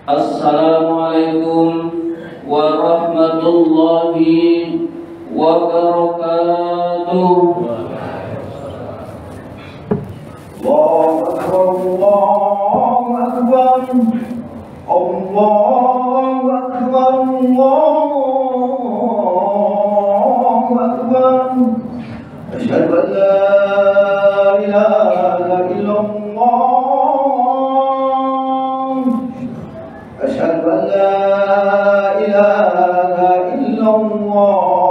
Assalamualaikum warahmatullahi wabarakatuh. Allahu Akbar, Allahu Akbar, Allahu Akbar, Allahu Akbar. Asyhadu an la ilaha illallah, asyhadu an la ilaha illallah.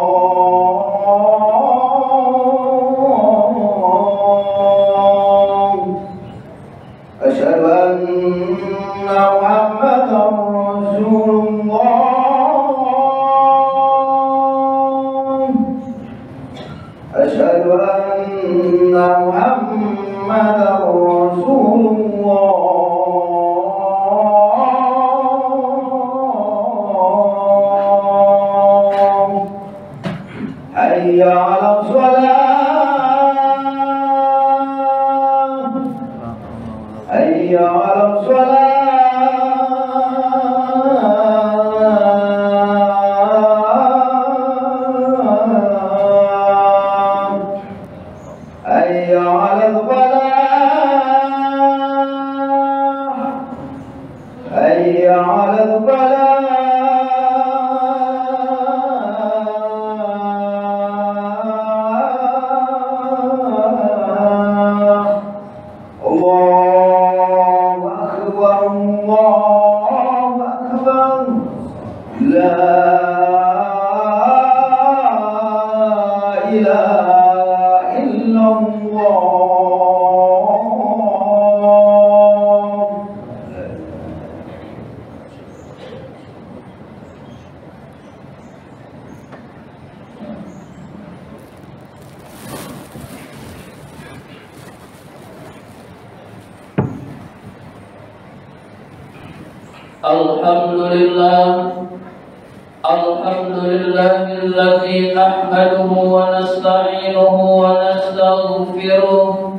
Alhamdulillahilladzi nahmaduhu wa nasta'inuhu wa nastaghfiruh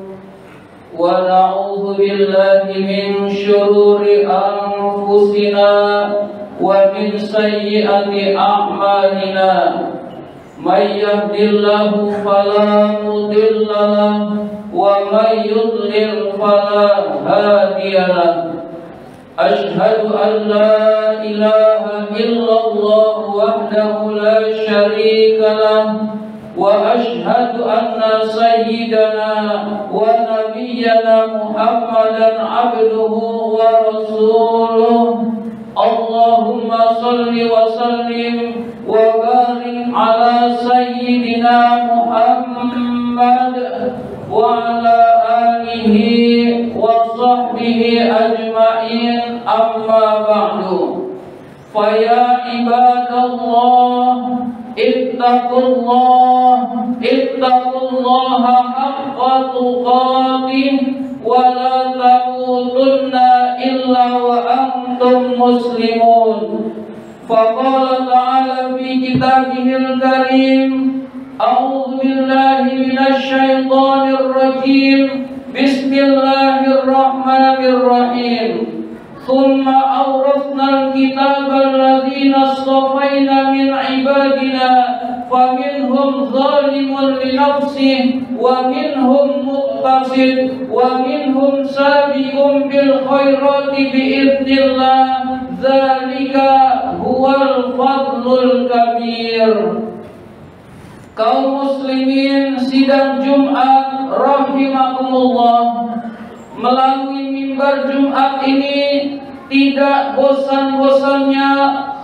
wa na'udzu billahi min syururi anfusina wa min sayyiati a'malina. May yahdihillahu fala mudilla lahu wa may yudlil fala hadiya lahu. Ashhadu an la ilaha illallah wahdahu la syarika lahu wa ashhadu anna sayyidana wa nabiyyana Muhammadan abduhu wa rasuluh. Allahumma salli wa sallim wa barik ala sayyidina Muhammad wa ala alihi wa sahbihi ajma'in, amma ba'du. Faya ibadallah ittaqullaha haqqa tuqatih wa la tamutunna illa wa antum muslimun. Faqala ta'ala fi kitabihil karim, a'udzu billahi minasy syaithanir rajim. Bismillahirrahmanirrahim. Thumma awrathna al-kitaba alladhina istafayna min ibadina faminhum zalimun li nafsihi wa minhum muqtasid wa minhum sabiqun bil khairati bi'idznillah. Dzalika huwal fadlul kabir. Kaum muslimin sidang Jumat rahimakumullah, melalui mimbar Jumat ini tidak bosan-bosannya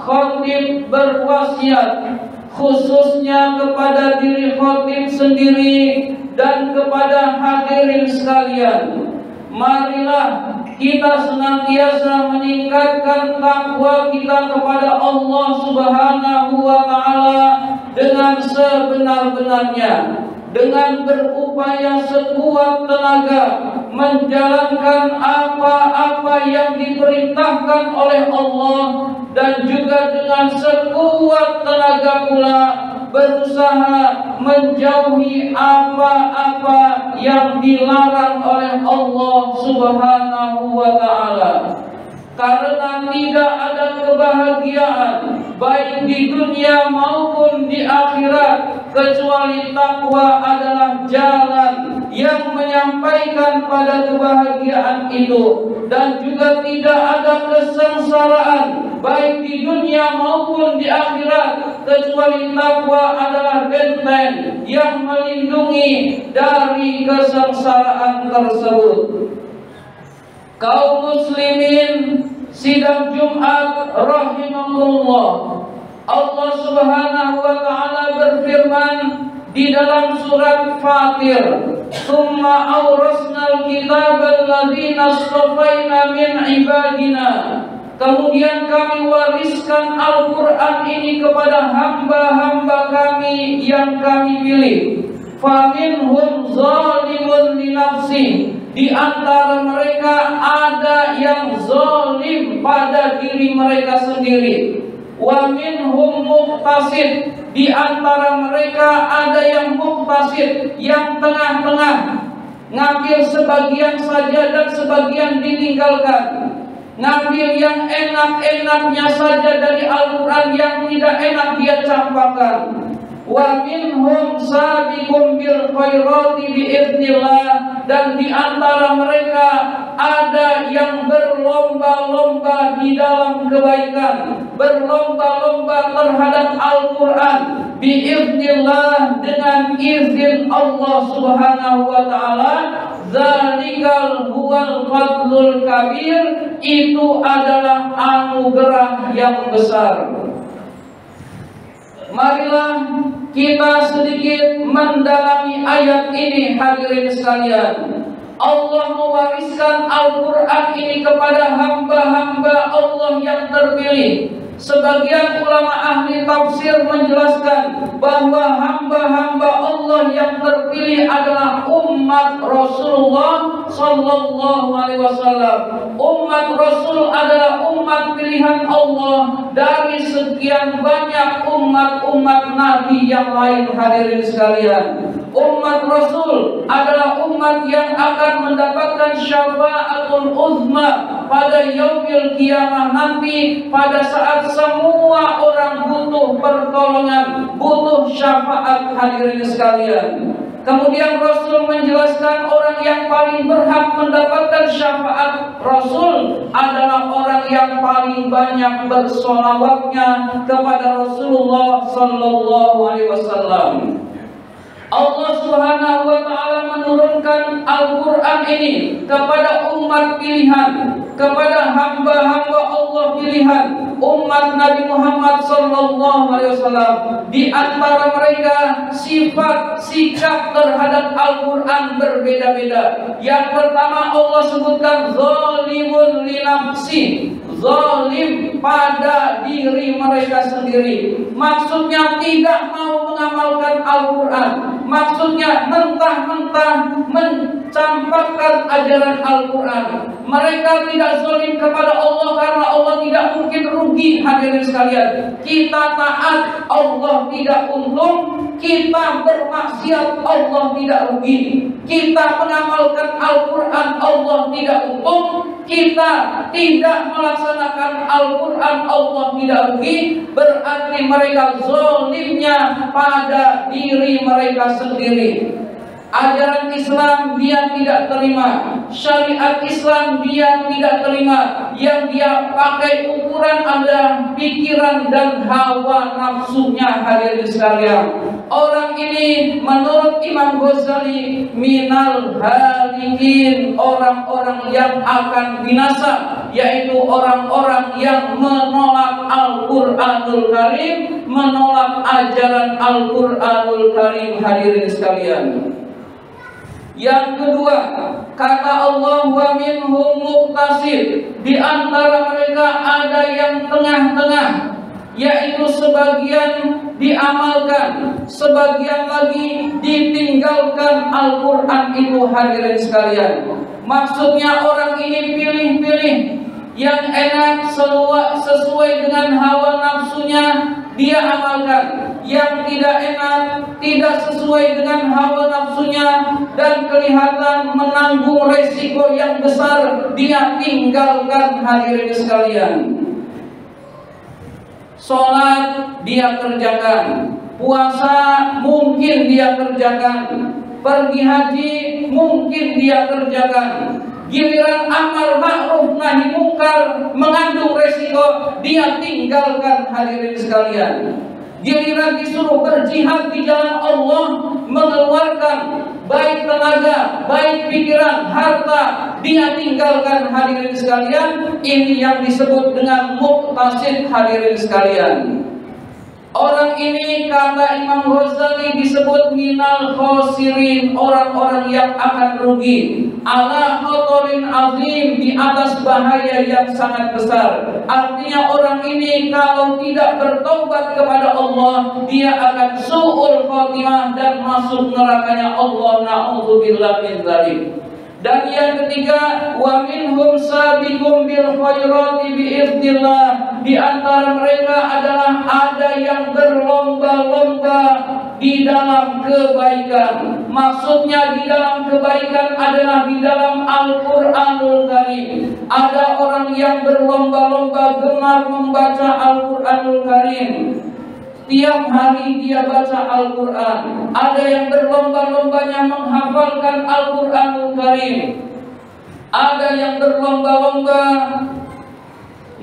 khatib berwasiat, khususnya kepada diri khatib sendiri dan kepada hadirin sekalian. Marilah kita senantiasa meningkatkan takwa kita kepada Allah Subhanahu wa Ta'ala dengan sebenar-benarnya, dengan berupaya sekuat tenaga menjalankan apa-apa yang diperintahkan oleh Allah, dan juga dengan sekuat tenaga pula berusaha menjauhi apa-apa yang dilarang oleh Allah Subhanahu wa Ta'ala. Karena tidak ada kebahagiaan baik di dunia maupun di akhirat kecuali takwa adalah jalan yang menyampaikan pada kebahagiaan itu, dan juga tidak ada kesengsaraan baik di dunia maupun di akhirat kecuali takwa adalah benteng yang melindungi dari kesengsaraan tersebut. Kaum muslimin sidang Jumat rahimakumullah, Allah Subhanahu wa taala berfirman di dalam surat Fatir, "Tsumma awrasnal kitabal ladzina astafaina min ibadina." Kemudian kami wariskan Al-Quran ini kepada hamba-hamba kami yang kami pilih. Faminhum zalimun li nafsi, di antara mereka ada yang zalim pada diri mereka sendiri. Wa minhum muqtasid, di antara mereka ada yang muqtasid, yang tengah-tengah, ngambil sebagian saja dan sebagian ditinggalkan, ngambil yang enak-enaknya saja dari Al-Quran, yang tidak enak dia campakkan. Wa minhum sabiqun bil khairati biiznillah, dan di antara mereka ada yang berlomba-lomba di dalam kebaikan, berlomba-lomba terhadap Al-Quran biiznillah, dengan izin Allah Subhanahu wa taala. Zalikal huwal fadlul kabir, itu adalah anugerah yang besar. Marilah kita sedikit mendalami ayat ini, hadirin sekalian. Allah mewariskan Al-Quran ini kepada hamba-hamba Allah yang terpilih. Sebagian ulama ahli tafsir menjelaskan bahwa hamba-hamba Allah yang terpilih adalah umat Rasulullah Sallallahu Alaihi Wasallam. Umat Rasul adalah umat pilihan Allah dari sekian banyak umat-umat Nabi yang lain, hadirin sekalian. Umat Rasul adalah umat yang akan mendapatkan syafaatul uzma pada yaumil kiamah nanti, pada saat semua orang butuh pertolongan, butuh syafaat, hadirin sekalian. Kemudian Rasul menjelaskan orang yang paling berhak mendapatkan syafaat Rasul adalah orang yang paling banyak bersolawatnya kepada Rasulullah Sallallahu Alaihi Wasallam. Allah Subhanahu wa taala menurunkan Al-Quran ini kepada umat pilihan, kepada hamba-hamba Allah pilihan, umat Nabi Muhammad sallallahu alaihi wasallam. Di antara mereka sifat sikap terhadap Al-Quran berbeda-beda. Yang pertama Allah sebutkan zalimun li nafsi, zalim pada diri mereka sendiri. Maksudnya tidak mau mengamalkan Al-Quran, maksudnya mentah-mentah mencampakkan ajaran Al-Quran. Mereka tidak zalim kepada Allah karena Allah tidak mungkin rugi, hadirin sekalian. Kita taat, Allah tidak untung. Kita bermaksiat, Allah tidak rugi. Kita mengamalkan Al-Quran, Allah tidak untung. Kita tidak melaksanakan Al-Quran, Allah tidak rugi. Berarti mereka zalimnya pada diri mereka sendiri. Ajaran Islam dia tidak terima, syariat Islam dia tidak terima. Yang dia pakai ukuran adalah pikiran dan hawa nafsunya, hadirin sekalian. Orang ini menurut Imam Ghazali minal halikin, orang-orang yang akan binasa, yaitu orang-orang yang menolak Al-Quranul Karim, menolak ajaran Al-Quranul Karim, hadirin sekalian. Yang kedua, kata Allah, wa minhum muqtasid, di antara mereka ada yang tengah-tengah, yaitu sebagian diamalkan, sebagian lagi ditinggalkan Al-Quran itu, hadirin sekalian. Maksudnya orang ini pilih-pilih yang enak sesuai dengan hawa nafsunya dia amalkan. yang tidak enak, tidak sesuai dengan hawa nafsunya, dan kelihatan menanggung resiko yang besar, dia tinggalkan hadirin sekalian. Sholat dia kerjakan, puasa mungkin dia kerjakan, pergi haji mungkin dia kerjakan. Giliran amal ma'ruf nahi mungkar mengandung resiko, dia tinggalkan hadirin sekalian. Giliran disuruh berjihad di jalan Allah, mengeluarkan baik tenaga, baik pikiran, harta, dia tinggalkan hadirin sekalian. Ini yang disebut dengan muqtasid hadirin sekalian. Orang ini kata Imam Ghazali disebut minal khosirin, orang-orang yang akan rugi. Ala khotorin azim, di atas bahaya yang sangat besar. Artinya orang ini kalau tidak bertobat kepada Allah, dia akan su'ul khotimah dan masuk nerakanya Allah. Na'udzubillah min dzalik. Dan yang ketiga, wa minhum sabiqum bil khairati biiznillah. Di antara mereka adalah ada yang berlomba-lomba di dalam kebaikan. Maksudnya di dalam kebaikan adalah di dalam Al-Qur'anul Karim. Ada orang yang berlomba-lomba gemar membaca Al-Qur'anul Karim. Tiap hari dia baca Al-Quran. Ada yang berlomba-lombanya menghafalkan Al-Quranul Karim. Ada yang berlomba-lomba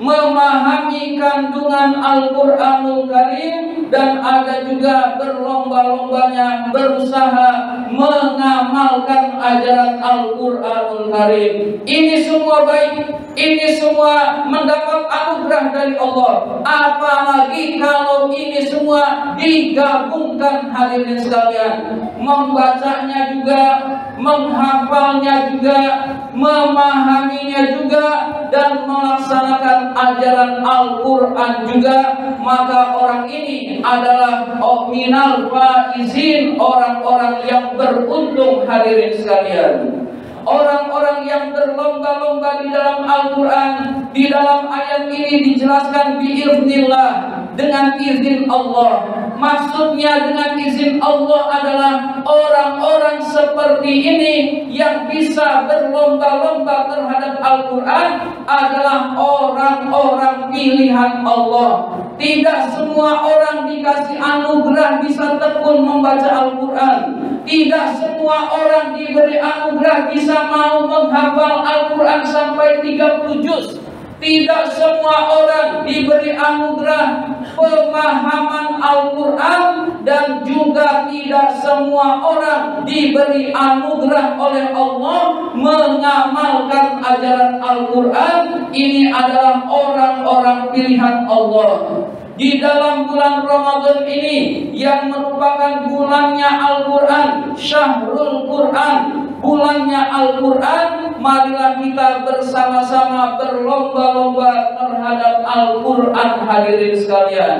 memahami kandungan Al-Quranul Karim. Dan ada juga berlomba-lombanya berusaha mengamalkan ajaran Al-Quranul Karim. Ini semua baik, ini semua mendapat anugerah dari Allah. Apalagi kalau ini semua digabungkan hadirin sekalian, membacanya juga, menghafalnya juga, memahaminya juga, dan melaksanakan ajaran Al-Quran juga, maka orang ini adalah minal faizin, orang-orang yang beruntung hadirin sekalian. Orang-orang yang berlomba-lomba di dalam Al-Quran, di dalam ayat ini dijelaskan biiznillah, dengan izin Allah. Maksudnya dengan izin Allah adalah orang-orang seperti ini yang bisa berlomba-lomba terhadap Al-Quran adalah orang-orang pilihan Allah. Tidak semua orang dikasih anugerah bisa tekun membaca Al-Quran. Tidak semua orang diberi anugerah bisa mau menghafal Al-Quran sampai 30 juz. Tidak semua orang diberi anugerah pemahaman Al-Quran, dan juga tidak semua orang diberi anugerah oleh Allah mengamalkan ajaran Al-Quran. Ini adalah orang-orang pilihan Allah. Di dalam bulan Ramadan ini yang merupakan bulannya Al-Quran, Syahrul Quran, bulannya Al-Quran, marilah kita bersama-sama berlomba-lomba terhadap Al-Quran hadirin sekalian.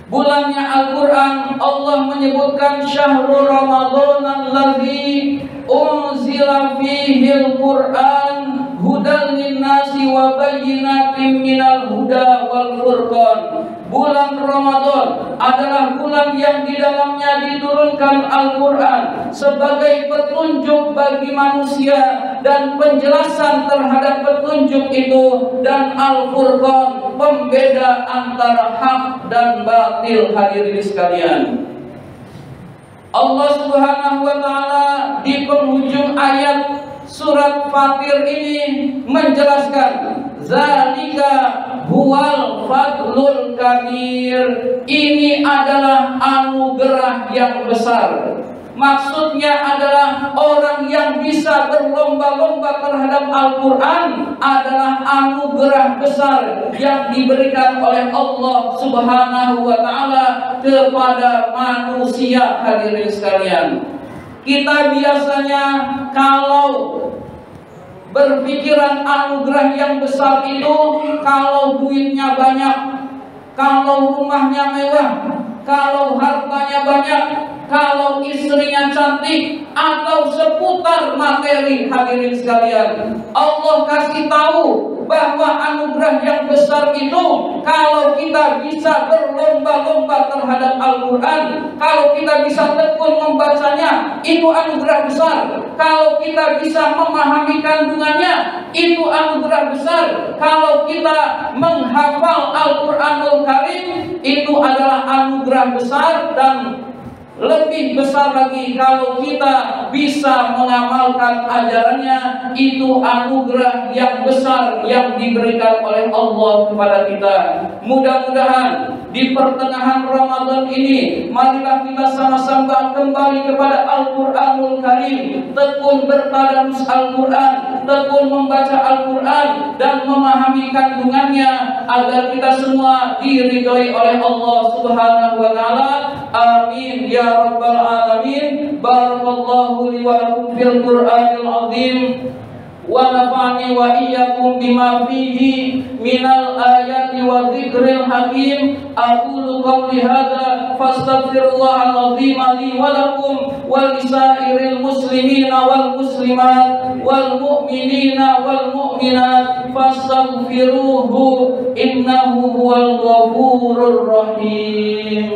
Bulannya Al-Quran, Allah menyebutkan Syahrul Ramadan alladzi unzila fihil Quran hudan linnasi wa bayyinatin minal huda wal furqan. Bulan Ramadan adalah bulan yang di dalamnya diturunkan Al-Quran sebagai petunjuk bagi manusia dan penjelasan terhadap petunjuk itu, dan Al-Furqan, pembeda antara hak dan batil hadirin sekalian. Allah Subhanahu wa taala di penghujung ayat surat Fatir ini menjelaskan, zalika huwal fadlul kabir. Ini adalah anugerah yang besar. Maksudnya adalah orang yang bisa berlomba-lomba terhadap Al-Quran adalah anugerah besar yang diberikan oleh Allah Subhanahu wa ta'ala kepada manusia hadirin sekalian. Kita biasanya kalau berpikiran anugerah yang besar itu kalau duitnya banyak, kalau rumahnya mewah, kalau hartanya banyak, kalau istrinya cantik, atau seputar materi. Hadirin sekalian, Allah kasih tahu bahwa anugerah yang besar itu kalau kita bisa berlomba-lomba terhadap Al-Quran, kalau kita bisa tekun membacanya, itu anugerah besar. Kalau kita bisa memahami kandungannya, itu anugerah besar. Kalau kita menghafal Al-Quranul Karim, itu adalah anugerah besar. Dan lebih besar lagi kalau kita bisa mengamalkan ajarannya, itu anugerah yang besar yang diberikan oleh Allah kepada kita. Mudah-mudahan di pertengahan Ramadan ini, marilah kita sama-sama kembali kepada Al-Quranul Karim, tekun bertadarus Al-Quran, tekun membaca Al-Quran dan memahami kandungannya, agar kita semua diridhoi oleh Allah Subhanahu wa Ta'ala. Amin ya rabbal alamin. Barakallahu li wa lakum fil Qur'anil azim, wa nafa'ani wa iyyakum bima fihi minal ayati wa dzikril hakim. Aqulu qawli hadza fastaghfirullahal azim li wa lakum wa lisairil muslimina wal muslimat wal mu'minina wal mu'minat fastaghfiruhu innahu huwal ghafurur rahim.